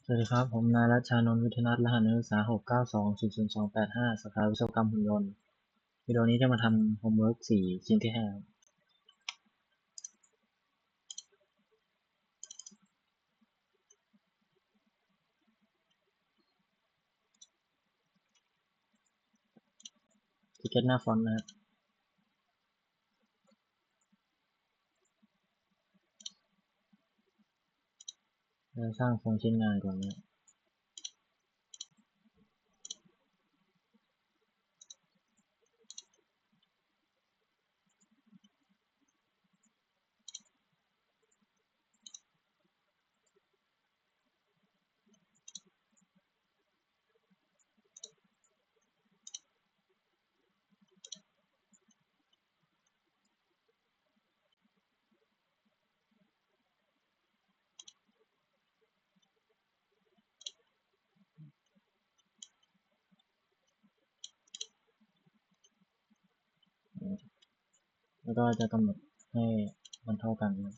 สวัสดีครับผมนายรัชชานนท์ วิทยนัทรหัสนักศึกษา692000285สาขาวิศวกรรมหุ่นยนต์วิดีโอนี้จะมาทำโฮมเวิร์ก4ชิ้นที่5ที่เก็ตหน้าฟอนต์นะครับเราสร้างโครงชิ้นงานก่อนนะแล้วก็จะกำหนดให้มันเท่ากันนะ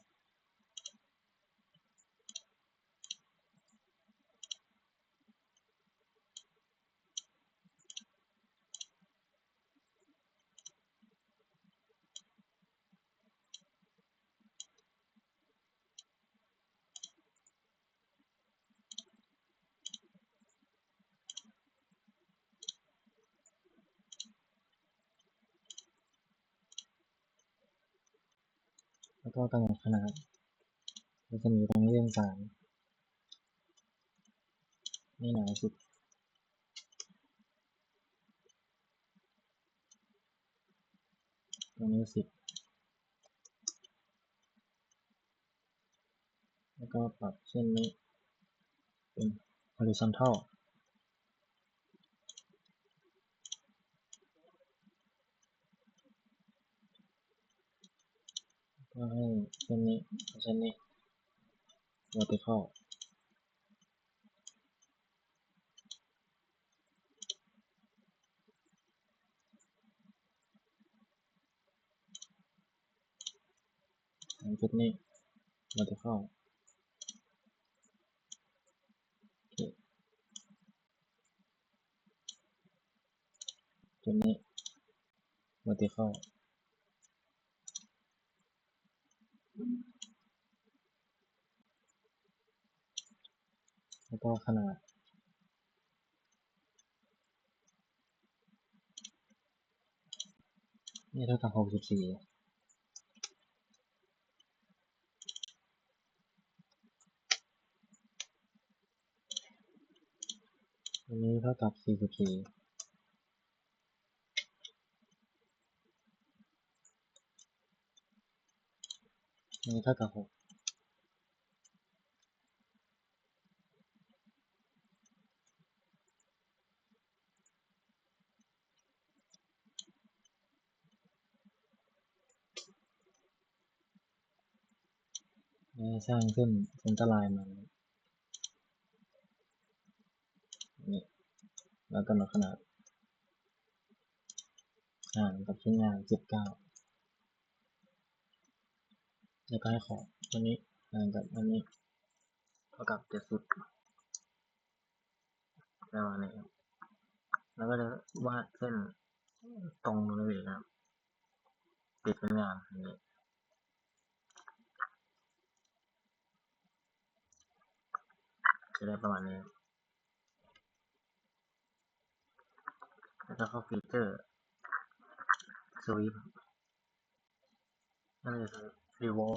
แล้วก็กำหนดขนาดเราจะมีตรงนี้เป็น3นี่หนาสุดตรงนี้10แล้วก็ปรับเส้นนี้เป็น horizontal ก็ให้เส้นนี้กับเส้นนี้ vertical จุดนี้ vertical จุดนี้ vertical แล้วก็ขนาดนี่เท่ากับ64อันนี้เท่ากับ44อันนี้เท่ากับ6สร้างขึ้นเส้นตารางมันนี่แล้วกำหนดขนาดห่างกับชิ้นงาน19แล้วก็ให้ขอบตัวนี้ห่างกับอันนี้เท่ากับ70ประมาณนี้ครับแล้วก็จะวาดเส้นตรงบริเวณนะครับปิดเป็นงานอย่างนี้จะได้ประมาณนี้แล้วก็เข้าฟีเจอร์สวีปนั่นก็คือรีโวล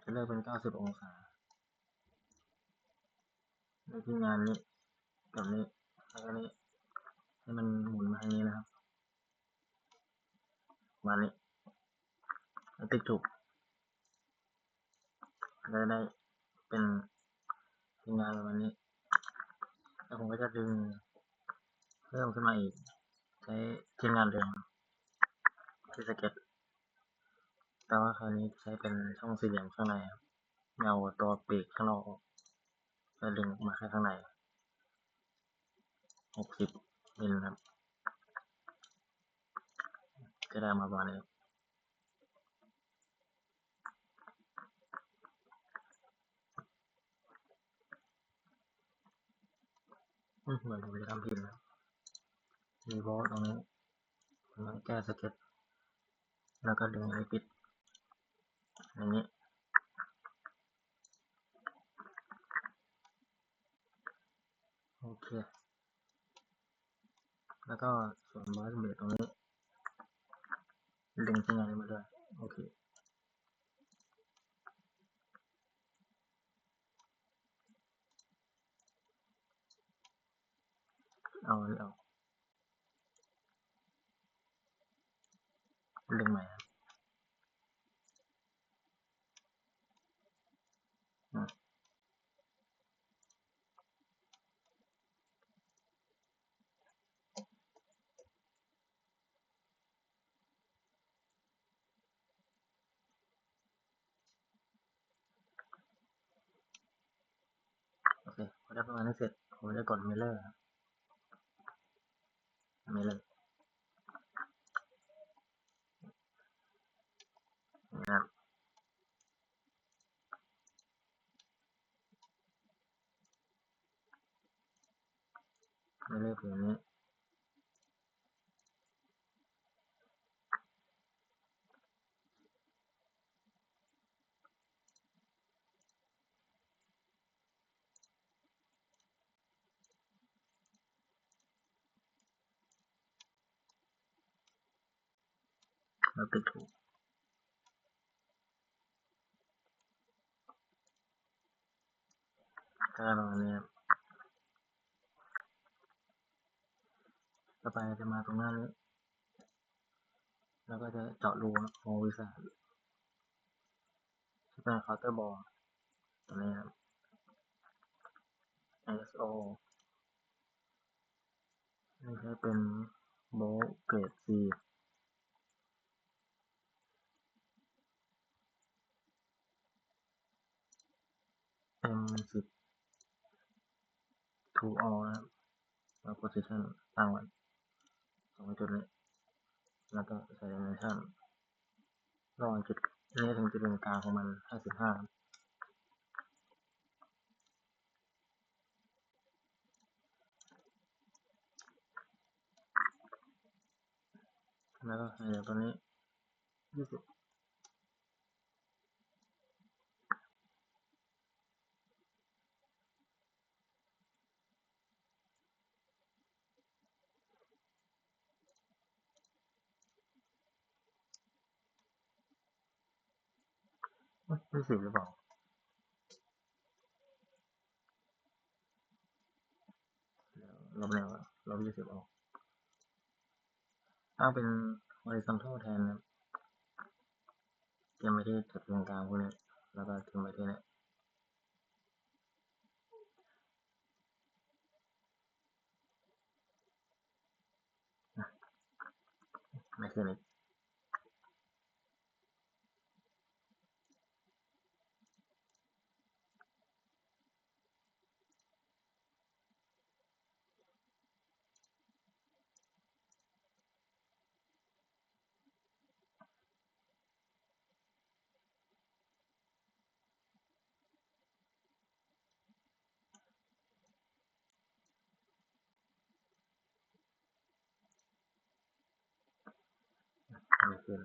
จะเลือกเป็น90องศาในที่งานนี้กับนี้แล้วก็นี้ให้มันหมุนมาทางนี้นะครับมานี้ติ๊กถูกจะได้เป็นทีมงานประมาณนี้แล้วผมก็จะดึงเพิ่มขึ้นมาอีกใช้ทีมงานเดิมที่สเก็ตแต่ว่าคราวนี้ใช้เป็นช่องสี่เหลี่ยมข้างในครับเงาตัวปีกข้างนอกจะดึงมาแค่ข้างใน60มิลครับก็ได้มาประมาณนี้ เหมือนผมจะทำผิดนะรีโวตรงนี้ผมต้องแก้สเก็ตแล้วก็ดึงอันนี้ปิดอย่างนี้โอเคแล้วก็ส่วนบอสเบรตรงนี้ดึงชิ้นงานนี้มาด้วยโอเคเอาอันนี้ออกดึงใหม่ครับโอเคพอได้ประมาณนี้เสร็จผมจะกดมิเลอร์มิเลอร์นะครับมิเลอร์ผืนนี้แล้วปิดถูกก็ประมาณนี้ครับต่อไปจะมาตรงหน้านี้แล้วก็จะเจาะรูโฮวิซ่าที่เป็นเคาน์เตอร์บอลตรงนี้ครับ ISO นี่ใช้เป็นโบลเกรด C M10 to all นะครับแล้ว position ตั้งไว้2จุดนี้แล้วก็ใส่ dimension ระหว่างจุดนี้ถึงจุดตรงกลางของมัน55แล้วก็ใส่ตัวนี้2020หรือเปล่าลบแล้วลบ20ออกตั้งเป็น horizontal แทนนะเตรียมไปที่จุดตรงกลางพวกนี้แล้วก็ทิ้งไปที่นี่ไม่ขึ้นอีกไม่ขึ้น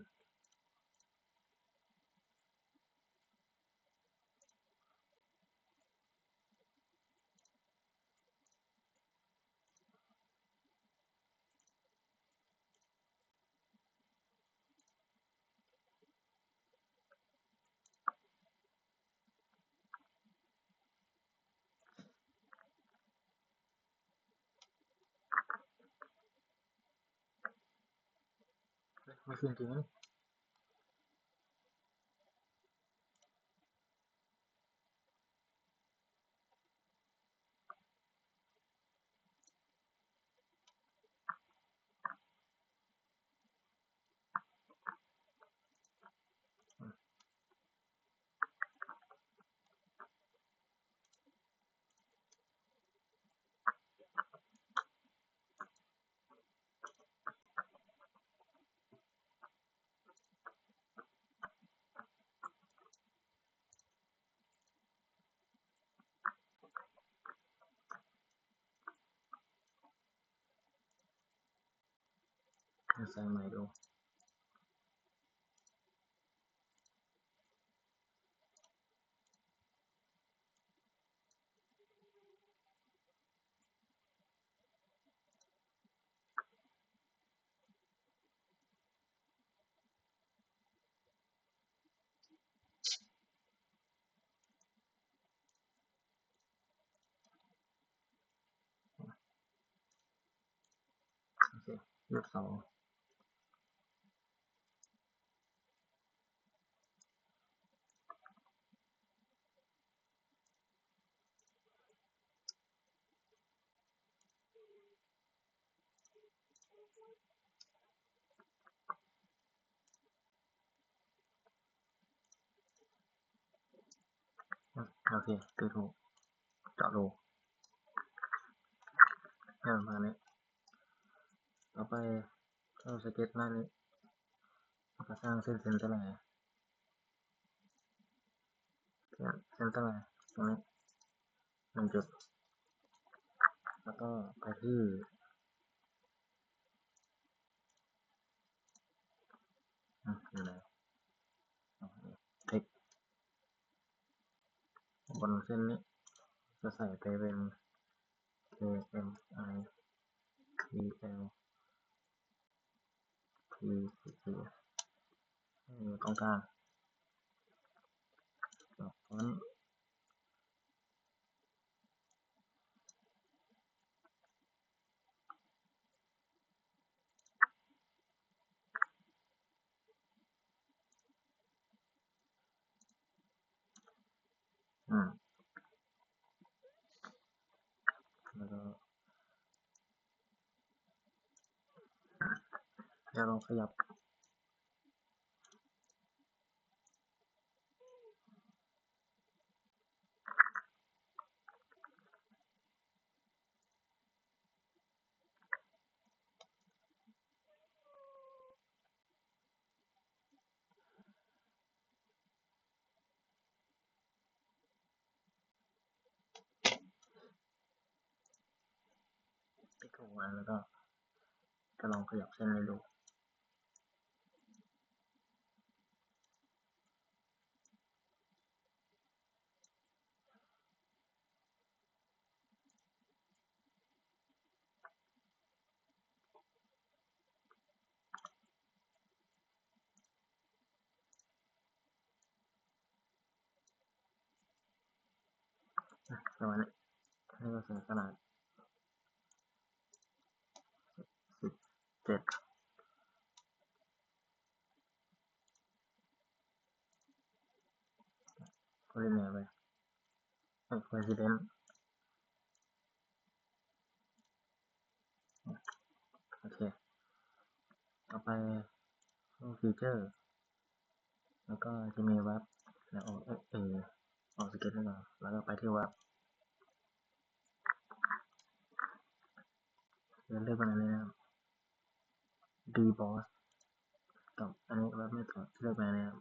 ไม่ขึ้นจริงนะ ใส่ใหม่ดูโอเคเลือก2โอเคตีถูกเจาะรูให้ประมาณนี้ต่อไปเข้าสเก็ตหน้านี้ก็สร้างเส้นเท่าไหร่เส้นเท่าไหร่ตรงนี้1 จุดแล้วก็ไปที่อยู่ไหนเทคบนเส้นนี้จะใส่ไปเป็น KMI PL PCC อยู่ตรงกลางเพราะฉะนั้นแล้วก็จะลองขยับที่ถูกมาแล้วก็จะลองขยับเส้นให้ดูประมาณนี้นี่ก็คือขนาด17ก็เรียนไปPresident โอเคต่อไปฟีเจอร์แล้วก็จะมีเว็บแล้วออกออกสเก็ตแล้วก็แล้วก็ไปที่เว็บเลือกอะไรนี้นะครับ Dboss กับอันนี้เว็บไม่ถอดเลือกไปนะครับ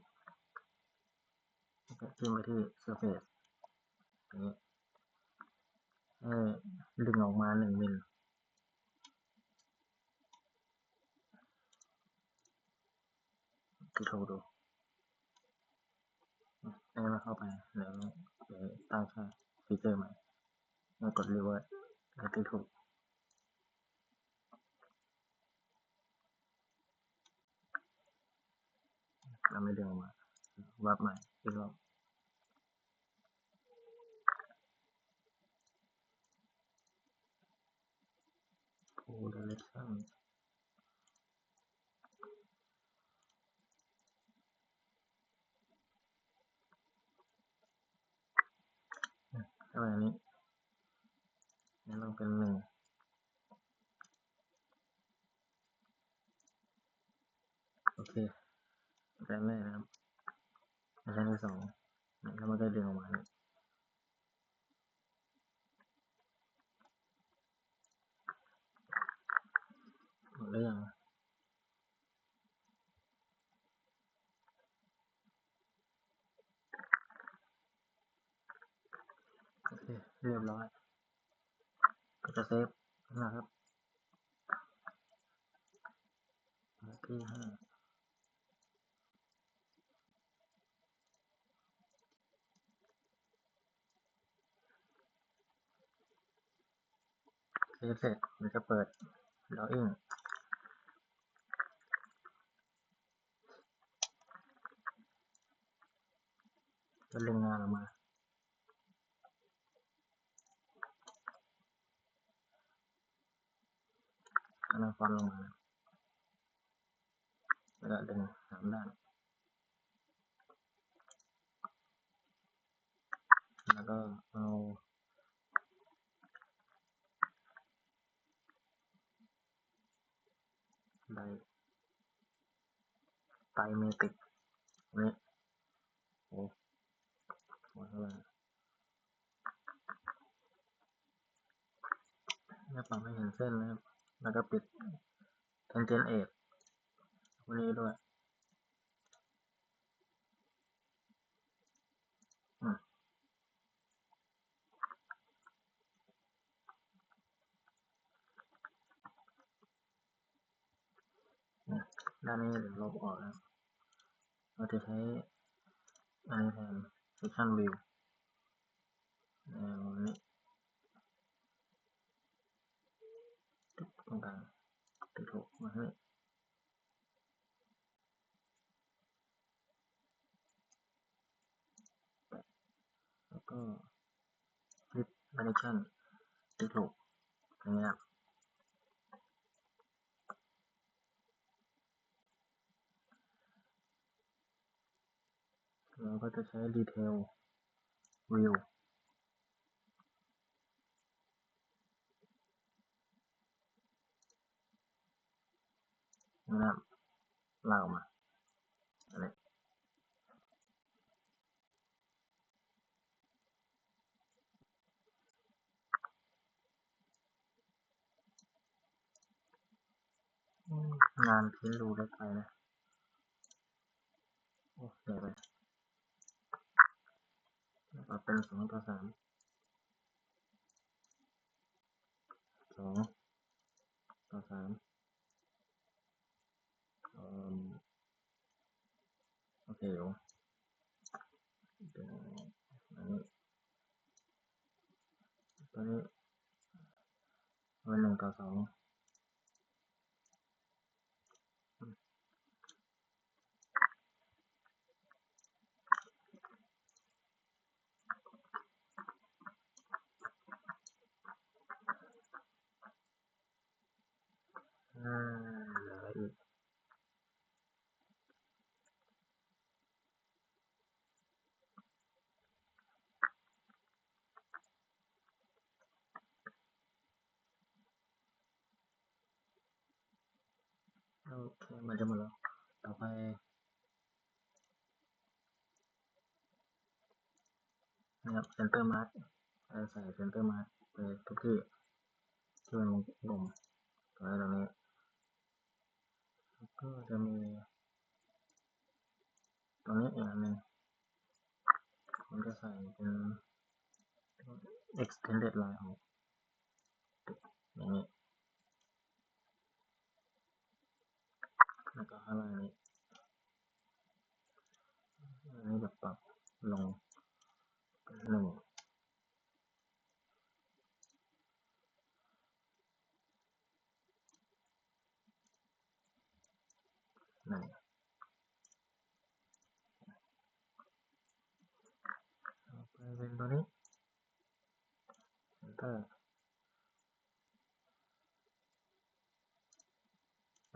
จิ้มไปที่ Surface อย่างนี้ให้ดึงออกมา1 มิลที่โทรดูให้มันเข้าไปแล้วเดี๋ยวตั้งค่าฟีเจอร์ใหม่แล้วกด Revert แล้วที่ถูกแล้วไม่ดึงออกมาวับใหม่อีกรอบ Pull Direction อะไรนี้แล้วลองเป็น1โอเคแรกนะครับแรกที่2แล้วมันก็ดึงออกมาหมดแล้วยังโอเคเรียบร้อยก็จะเซฟนะครับ ที่5เซฟเสร็จมันจะเปิด login จะเล็งงานออกมาขนาดฟอนต์ลงมาแล้วก็ดึง3 ด้านแล้วก็เอาไดเมติกนี้โอ้โหเท่าไหร่แล้วปรับให้เห็นเส้นนะครับแล้วก็ปิด tangent edge พวกนี้ด้วยด้านนี้เดี๋ยวลบออกนะเราจะใช้อันนี้แทน section view นี้ตรงกลางติดถูกมาให้แล้วก็ flip direction ติดถูกอย่างเงี้ยเราก็จะใช้ detail view นะครับลากออกมาอันนี้งานพิมพ์ดูได้ไปนะโอ้ใหญ่ไปปรับเป็น2:3 2:3โอเคอยู่อันนี้ตัวนี้เป็น1:2เหลืออีกโอเคมันจะหมดแล้วต่อไปนะครับ center mark ใส่ center mark ไปทุกที่ที่มันวงกลมตรงนี้แล้วก็จะมีตรงนี้อีกอันหนึ่งผมจะใส่เป็น extended line ออกอย่างนี้แล้วก็ข้างล่างนี้อันนี้จะปรับลง1ไปเป็นตัวนี้ center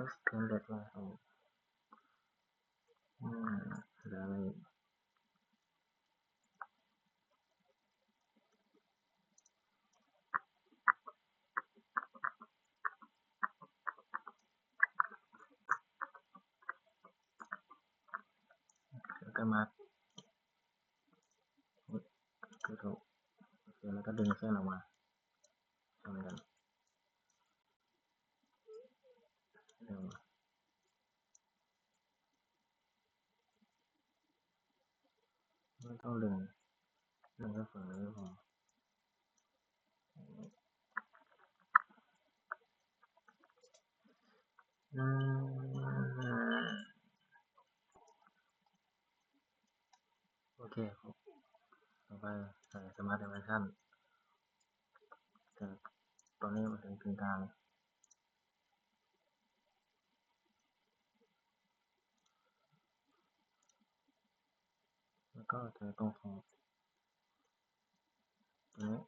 extended line ออกเหลืออะไรแล้วก็มาคือถูกโอเคแล้วก็ดึงเส้นออกมาทำกันเร็วไม่ต้องดึงแค่ฝั่งนี้พอ อเคครับต่อไปใส่ Smart Dimension จากตรงนี้มาถึงกึ่งกลางแล้วก็ใส่ตรงขอบตรงนี้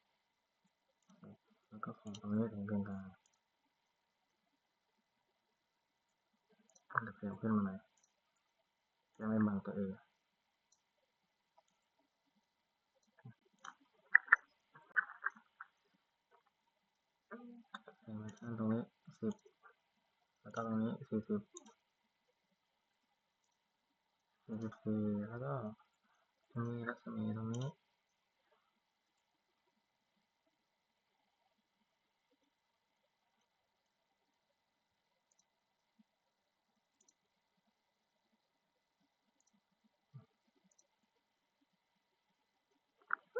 แล้วก็ขอบตรงนี้ถึงกึ่งกลางดับเฟลขึ้นมาหน่อยจะไม่บังตัวเองDimension ตรงนี้10แล้วก็ตรงนี้44แล้วก็จะมีรัศมีตรงนี้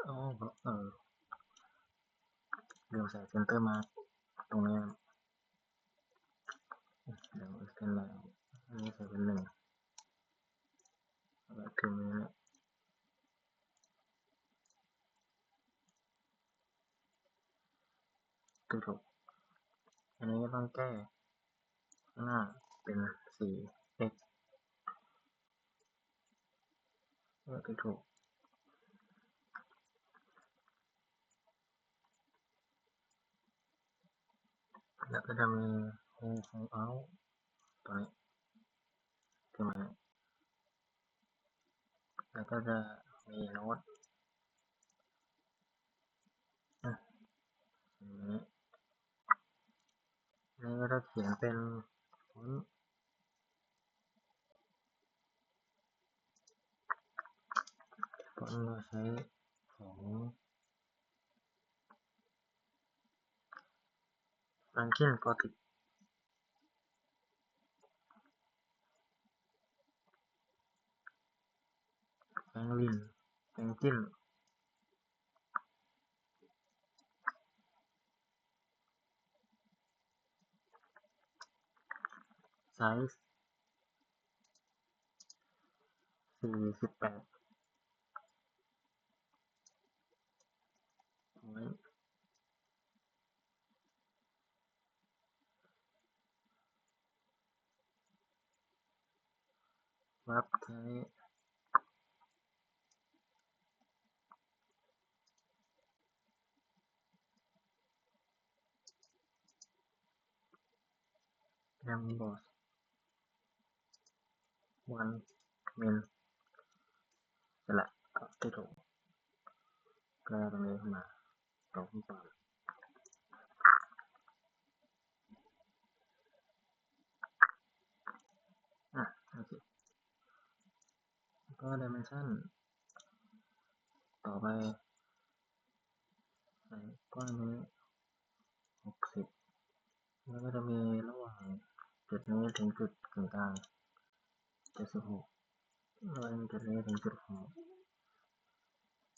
อ๋อลืมใส่เซนเตอร์มาร์กตรงนี้เดี๋ยวเป็นอะไรอันนี้ใส่เป็น1แล้วถึงนี้ถูกอันนี้ต้องแก้ข้างหน้าเป็น4x ก็ถูกแล้วก็จะมีโฮของเอาตัวนี้ขึ้นมาแล้วก็จะมีโน้ตอย่างนี้นี่ก็จะเขียนเป็นฟอนต์เราใช้ของFranklin Gothic Franklinไซส์48ไว้วับใช้แรมบอส1มิลเสร็จละก็ที่ถูกก็ตรงนี้ขึ้นมาตรงต่อโอเคก็ Dimension ต่อไปใส่ก้อนนี้60แล้วก็จะมีระหว่างจุดนี้ถึงจุดกึ่งกลาง76แล้วก็จุดนี้ถึงจุดขอบ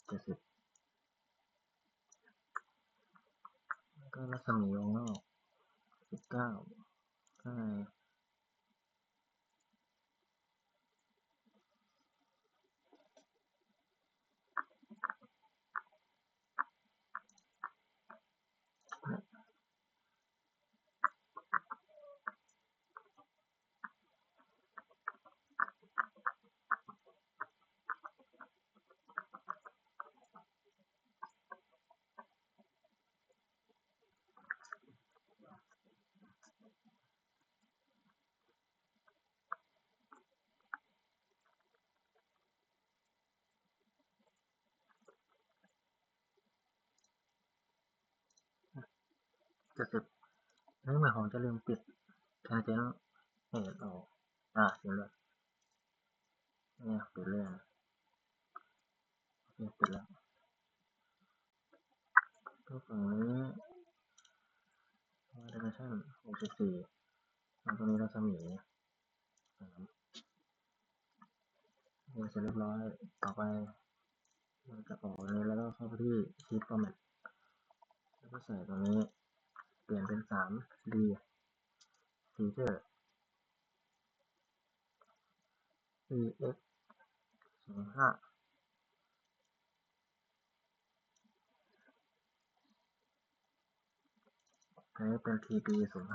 70แล้วก็รัศมีวงนอก19ข้างใน70แล้วเหมือนผมจะลืมปิด Tangent Edge ออกเดี๋ยวเลยเนี่ยปิดเลยนะโอเคปิดแล้วก็ฝั่งนี้ Dimension 64แล้วตรงนี้รัศมี3เสร็จเรียบร้อยต่อไปเราจะออกอันนี้แล้วก็เข้าไปที่ Sheet Format แล้วก็ใส่ตรงนี้เปลี่ยนเป็น 3D Feature EX 25 อันนี้เป็น TP05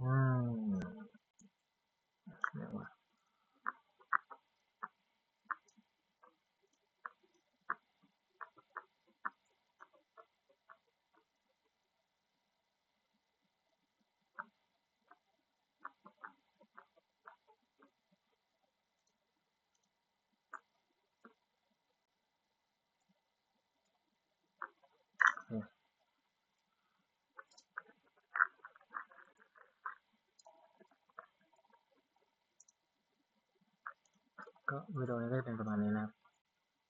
อืมเดี๋ยวว่าก็วิดีโอนี้ก็จะเป็นประมาณนี้นะครับ